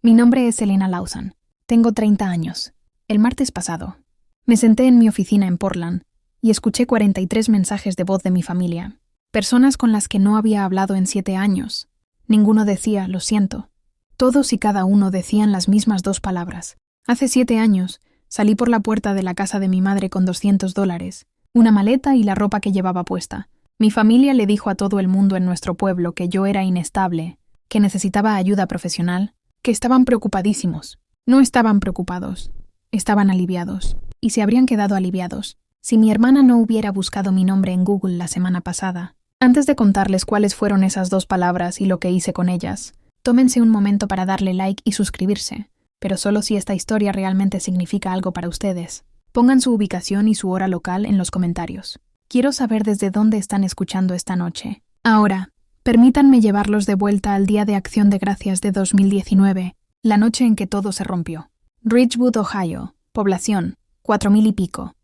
Mi nombre es Selena Lawson. Tengo 30 años. El martes pasado, me senté en mi oficina en Portland y escuché 43 mensajes de voz de mi familia. Personas con las que no había hablado en 7 años. Ninguno decía, lo siento. Todos y cada uno decían las mismas 2 palabras. Hace 7 años, salí por la puerta de la casa de mi madre con $200, una maleta y la ropa que llevaba puesta. Mi familia le dijo a todo el mundo en nuestro pueblo que yo era inestable, que necesitaba ayuda profesional, que estaban preocupadísimos. No estaban preocupados, estaban aliviados, y se habrían quedado aliviados si mi hermana no hubiera buscado mi nombre en Google la semana pasada. Antes de contarles cuáles fueron esas 2 palabras y lo que hice con ellas, tómense un momento para darle like y suscribirse, pero solo si esta historia realmente significa algo para ustedes. Pongan su ubicación y su hora local en los comentarios. Quiero saber desde dónde están escuchando esta noche. Ahora, permítanme llevarlos de vuelta al Día de Acción de Gracias de 2019, la noche en que todo se rompió. Ridgewood, Ohio, población, 4,000 y pico.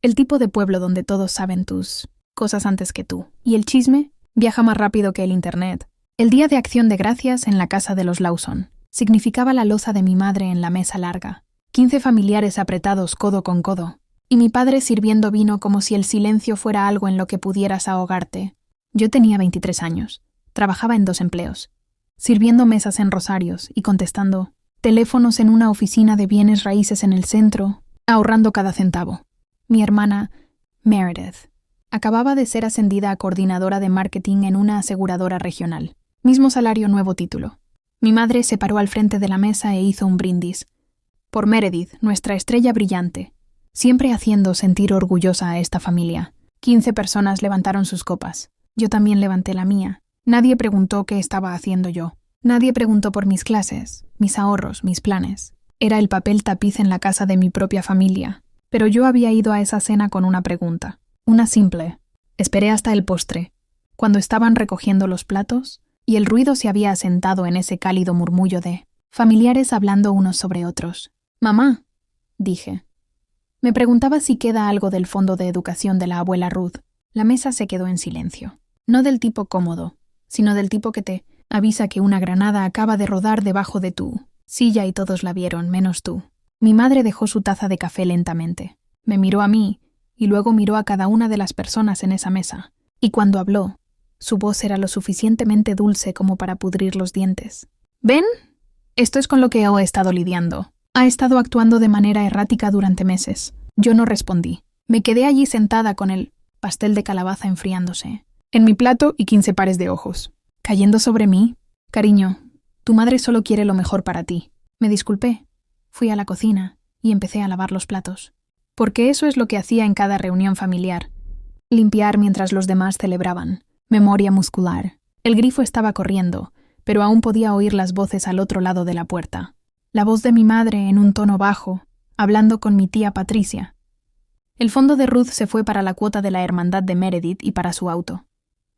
El tipo de pueblo donde todos saben tus cosas antes que tú. Y el chisme viaja más rápido que el internet. El Día de Acción de Gracias en la casa de los Lawson significaba la loza de mi madre en la mesa larga, 15 familiares apretados codo con codo, y mi padre sirviendo vino como si el silencio fuera algo en lo que pudieras ahogarte. Yo tenía 23 años, trabajaba en 2 empleos, sirviendo mesas en Rosarios y contestando teléfonos en una oficina de bienes raíces en el centro, ahorrando cada centavo. Mi hermana, Meredith, acababa de ser ascendida a coordinadora de marketing en una aseguradora regional. Mismo salario, nuevo título. Mi madre se paró al frente de la mesa e hizo un brindis. Por Meredith, nuestra estrella brillante, siempre haciendo sentir orgullosa a esta familia. 15 personas levantaron sus copas. Yo también levanté la mía. Nadie preguntó qué estaba haciendo yo. Nadie preguntó por mis clases, mis ahorros, mis planes. Era el papel tapiz en la casa de mi propia familia. Pero yo había ido a esa cena con una pregunta. Una simple. Esperé hasta el postre, cuando estaban recogiendo los platos, y el ruido se había asentado en ese cálido murmullo de familiares hablando unos sobre otros. «Mamá», dije. Me preguntaba si queda algo del fondo de educación de la abuela Ruth. La mesa se quedó en silencio. No del tipo cómodo, sino del tipo que te avisa que una granada acaba de rodar debajo de tu silla y todos la vieron, menos tú. Mi madre dejó su taza de café lentamente. Me miró a mí y luego miró a cada una de las personas en esa mesa. Y cuando habló, su voz era lo suficientemente dulce como para pudrir los dientes. «¿Ven? Esto es con lo que he estado lidiando. Ha estado actuando de manera errática durante meses». Yo no respondí. Me quedé allí sentada con el pastel de calabaza enfriándose en mi plato y 15 pares de ojos. ¿Cayendo sobre mí? «Cariño, tu madre solo quiere lo mejor para ti». Me disculpé. Fui a la cocina y empecé a lavar los platos. Porque eso es lo que hacía en cada reunión familiar. Limpiar mientras los demás celebraban. Memoria muscular. El grifo estaba corriendo, pero aún podía oír las voces al otro lado de la puerta. La voz de mi madre en un tono bajo, hablando con mi tía Patricia. El fondo de Ruth se fue para la cuota de la hermandad de Meredith y para su auto.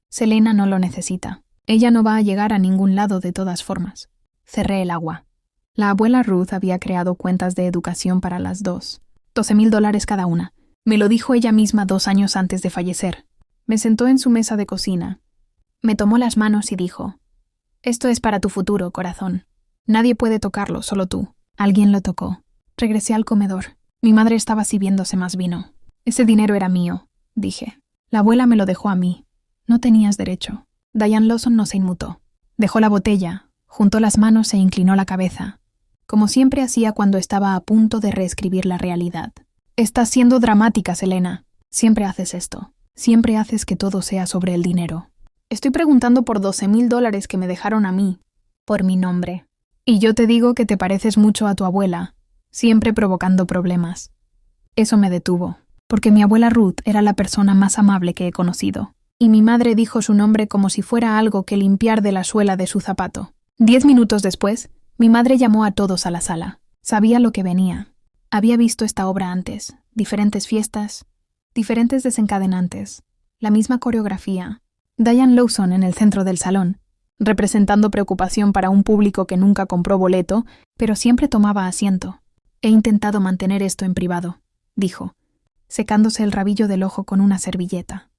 Selena no lo necesita. Ella no va a llegar a ningún lado de todas formas. Cerré el agua. La abuela Ruth había creado cuentas de educación para las 2. $12,000 cada una. Me lo dijo ella misma 2 años antes de fallecer. Me sentó en su mesa de cocina. Me tomó las manos y dijo: «Esto es para tu futuro, corazón. Nadie puede tocarlo, solo tú». Alguien lo tocó. Regresé al comedor. Mi madre estaba sirviéndose más vino. «Ese dinero era mío», dije. «La abuela me lo dejó a mí. No tenías derecho». Diane Lawson no se inmutó. Dejó la botella, juntó las manos e inclinó la cabeza, como siempre hacía cuando estaba a punto de reescribir la realidad. «Estás siendo dramática, Selena. Siempre haces esto. Siempre haces que todo sea sobre el dinero. Estoy preguntando por $12,000 que me dejaron a mí, por mi nombre. Y yo te digo que te pareces mucho a tu abuela, siempre provocando problemas». Eso me detuvo, porque mi abuela Ruth era la persona más amable que he conocido. Y mi madre dijo su nombre como si fuera algo que limpiar de la suela de su zapato. 10 minutos después, mi madre llamó a todos a la sala. Sabía lo que venía. Había visto esta obra antes, diferentes fiestas, diferentes desencadenantes, la misma coreografía. Diane Lawson en el centro del salón, representando preocupación para un público que nunca compró boleto, pero siempre tomaba asiento. «He intentado mantener esto en privado», dijo, secándose el rabillo del ojo con una servilleta.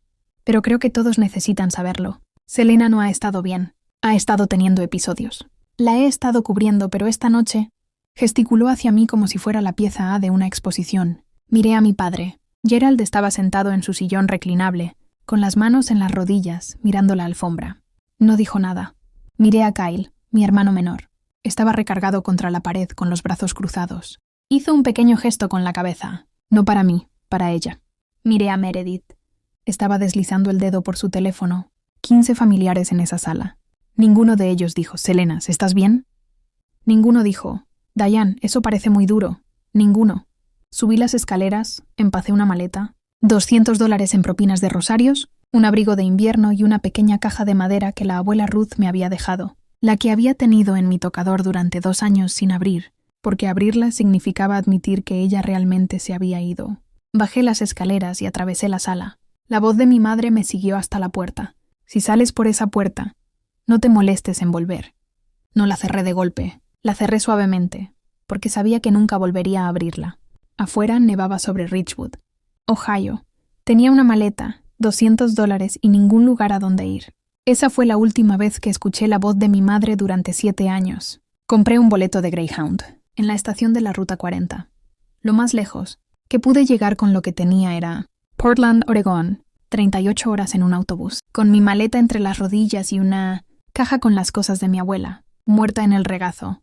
«Pero creo que todos necesitan saberlo. Selena no ha estado bien. Ha estado teniendo episodios. La he estado cubriendo, pero esta noche gesticuló hacia mí como si fuera la pieza A de una exposición. Miré a mi padre. Gerald estaba sentado en su sillón reclinable, con las manos en las rodillas, mirando la alfombra. No dijo nada. Miré a Kyle, mi hermano menor. Estaba recargado contra la pared con los brazos cruzados. Hizo un pequeño gesto con la cabeza. No para mí, para ella. Miré a Meredith. Estaba deslizando el dedo por su teléfono. 15 familiares en esa sala. Ninguno de ellos dijo, «Selenas, ¿estás bien?» Ninguno dijo, «Diane, eso parece muy duro». Ninguno. Subí las escaleras, empacé una maleta, $200 en propinas de rosarios, un abrigo de invierno y una pequeña caja de madera que la abuela Ruth me había dejado, la que había tenido en mi tocador durante 2 años sin abrir, porque abrirla significaba admitir que ella realmente se había ido. Bajé las escaleras y atravesé la sala. La voz de mi madre me siguió hasta la puerta. «Si sales por esa puerta, no te molestes en volver». No la cerré de golpe, la cerré suavemente, porque sabía que nunca volvería a abrirla. Afuera nevaba sobre Ridgewood, Ohio. Tenía una maleta, $200 y ningún lugar a donde ir. Esa fue la última vez que escuché la voz de mi madre durante 7 años. Compré un boleto de Greyhound, en la estación de la Ruta 40. Lo más lejos que pude llegar con lo que tenía era Portland, Oregón, 38 horas en un autobús, con mi maleta entre las rodillas y una caja con las cosas de mi abuela, muerta en el regazo.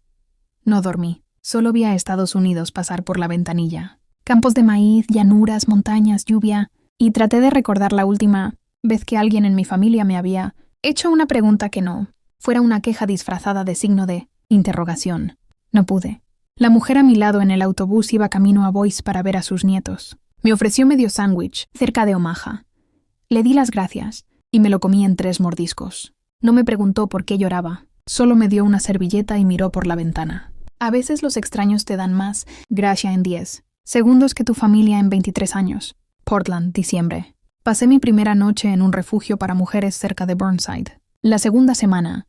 No dormí. Solo vi a Estados Unidos pasar por la ventanilla. Campos de maíz, llanuras, montañas, lluvia, y traté de recordar la última vez que alguien en mi familia me había hecho una pregunta que no fuera una queja disfrazada de signo de interrogación. No pude. La mujer a mi lado en el autobús iba camino a Boise para ver a sus nietos. Me ofreció medio sándwich cerca de Omaha. Le di las gracias y me lo comí en 3 mordiscos. No me preguntó por qué lloraba. Solo me dio una servilleta y miró por la ventana. A veces los extraños te dan más gracia en 10 segundos que tu familia en 23 años. Portland, diciembre. Pasé mi primera noche en un refugio para mujeres cerca de Burnside. La segunda semana,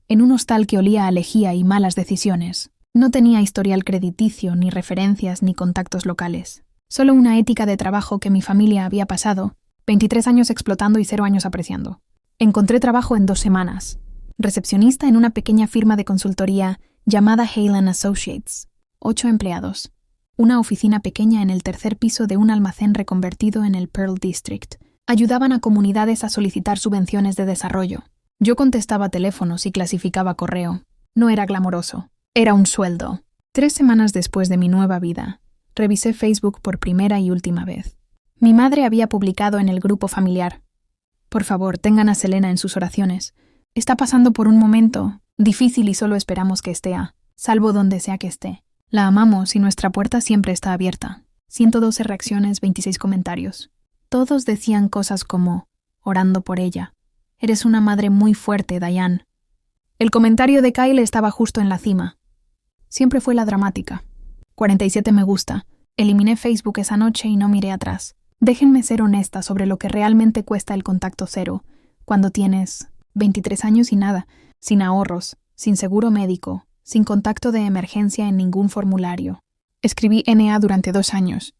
en un hostal que olía a lejía y malas decisiones. No tenía historial crediticio, ni referencias, ni contactos locales. Solo una ética de trabajo que mi familia había pasado, 23 años explotando y 0 años apreciando. Encontré trabajo en 2 semanas. Recepcionista en una pequeña firma de consultoría llamada Hale & Associates. 8 empleados. Una oficina pequeña en el 3er piso de un almacén reconvertido en el Pearl District. Ayudaban a comunidades a solicitar subvenciones de desarrollo. Yo contestaba teléfonos y clasificaba correo. No era glamoroso. Era un sueldo. 3 semanas después de mi nueva vida, revisé Facebook por primera y última vez. Mi madre había publicado en el grupo familiar: «Por favor, tengan a Selena en sus oraciones. Está pasando por un momento difícil y solo esperamos que esté a salvo donde sea que esté. La amamos y nuestra puerta siempre está abierta». 112 reacciones, 26 comentarios. Todos decían cosas como: «Orando por ella. Eres una madre muy fuerte, Diane». El comentario de Kyle estaba justo en la cima. Siempre fue la dramática. 47 me gusta. Eliminé Facebook esa noche y no miré atrás. Déjenme ser honesta sobre lo que realmente cuesta el contacto cero, cuando tienes 23 años y nada, sin ahorros, sin seguro médico, sin contacto de emergencia en ningún formulario. Escribí NA durante 2 años,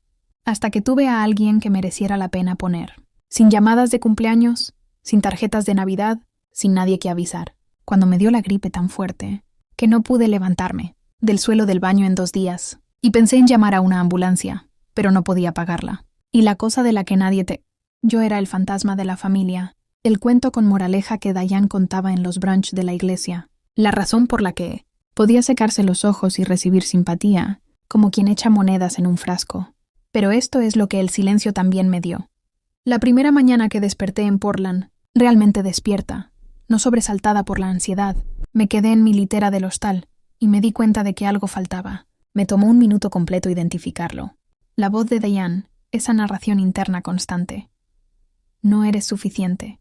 hasta que tuve a alguien que mereciera la pena poner. Sin llamadas de cumpleaños, sin tarjetas de Navidad, sin nadie que avisar. Cuando me dio la gripe tan fuerte que no pude levantarme del suelo del baño en 2 días, y pensé en llamar a una ambulancia, pero no podía pagarla. Y la cosa de la que nadie te... Yo era el fantasma de la familia, el cuento con moraleja que Diane contaba en los brunch de la iglesia, la razón por la que podía secarse los ojos y recibir simpatía, como quien echa monedas en un frasco. Pero esto es lo que el silencio también me dio. La primera mañana que desperté en Portland, realmente despierta, no sobresaltada por la ansiedad, me quedé en mi litera del hostal y me di cuenta de que algo faltaba. Me tomó un minuto completo identificarlo. La voz de Diane, esa narración interna constante. «No eres suficiente.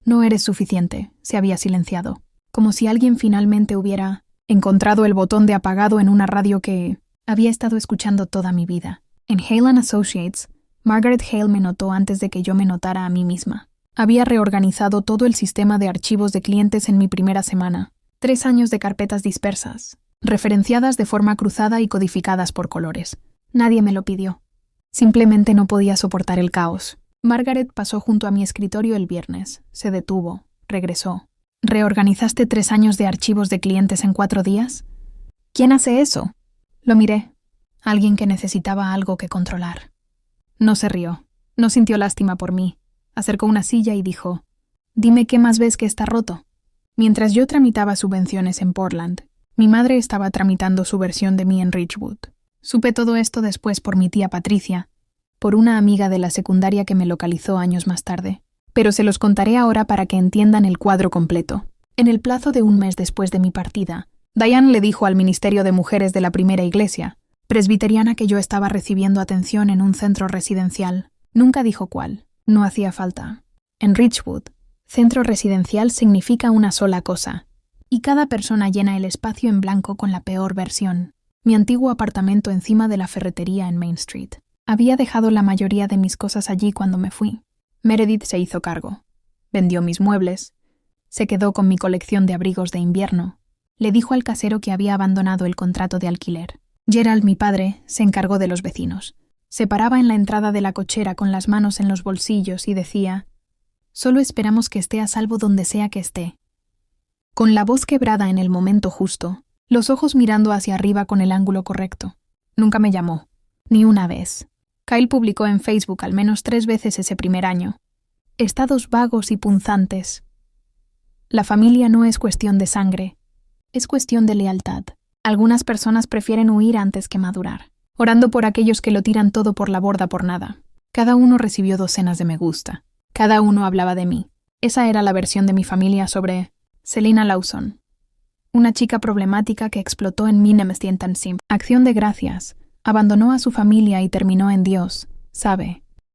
No eres suficiente», se había silenciado, como si alguien finalmente hubiera encontrado el botón de apagado en una radio que había estado escuchando toda mi vida. En Hale & Associates, Margaret Hale me notó antes de que yo me notara a mí misma. Había reorganizado todo el sistema de archivos de clientes en mi primera semana. 3 años de carpetas dispersas, referenciadas de forma cruzada y codificadas por colores. Nadie me lo pidió. Simplemente no podía soportar el caos. Margaret pasó junto a mi escritorio el viernes. Se detuvo. Regresó. ¿Reorganizaste 3 años de archivos de clientes en 4 días? ¿Quién hace eso? Lo miré. Alguien que necesitaba algo que controlar. No se rió. No sintió lástima por mí. Acercó una silla y dijo: «Dime qué más ves que está roto». Mientras yo tramitaba subvenciones en Portland, mi madre estaba tramitando su versión de mí en Ridgewood. Supe todo esto después por mi tía Patricia, por una amiga de la secundaria que me localizó años más tarde. Pero se los contaré ahora para que entiendan el cuadro completo. En el plazo de 1 mes después de mi partida, Diane le dijo al Ministerio de Mujeres de la primera iglesia presbiteriana que yo estaba recibiendo atención en un centro residencial. Nunca dijo cuál. No hacía falta. En Ridgewood, centro residencial significa una sola cosa, y cada persona llena el espacio en blanco con la peor versión. Mi antiguo apartamento encima de la ferretería en Main Street. Había dejado la mayoría de mis cosas allí cuando me fui. Meredith se hizo cargo. Vendió mis muebles. Se quedó con mi colección de abrigos de invierno. Le dijo al casero que había abandonado el contrato de alquiler. Gerald, mi padre, se encargó de los vecinos. Se paraba en la entrada de la cochera con las manos en los bolsillos y decía: «Solo esperamos que esté a salvo donde sea que esté». Con la voz quebrada en el momento justo, los ojos mirando hacia arriba con el ángulo correcto. Nunca me llamó. Ni una vez. Kyle publicó en Facebook al menos 3 veces ese primer año. Estados vagos y punzantes. La familia no es cuestión de sangre, es cuestión de lealtad. Algunas personas prefieren huir antes que madurar, orando por aquellos que lo tiran todo por la borda por nada. Cada uno recibió docenas de me gusta. Cada uno hablaba de mí. Esa era la versión de mi familia sobre Selina Lawson, una chica problemática que explotó en Minemstintansim. Acción de gracias. Abandonó a su familia y terminó en Dios, sabe.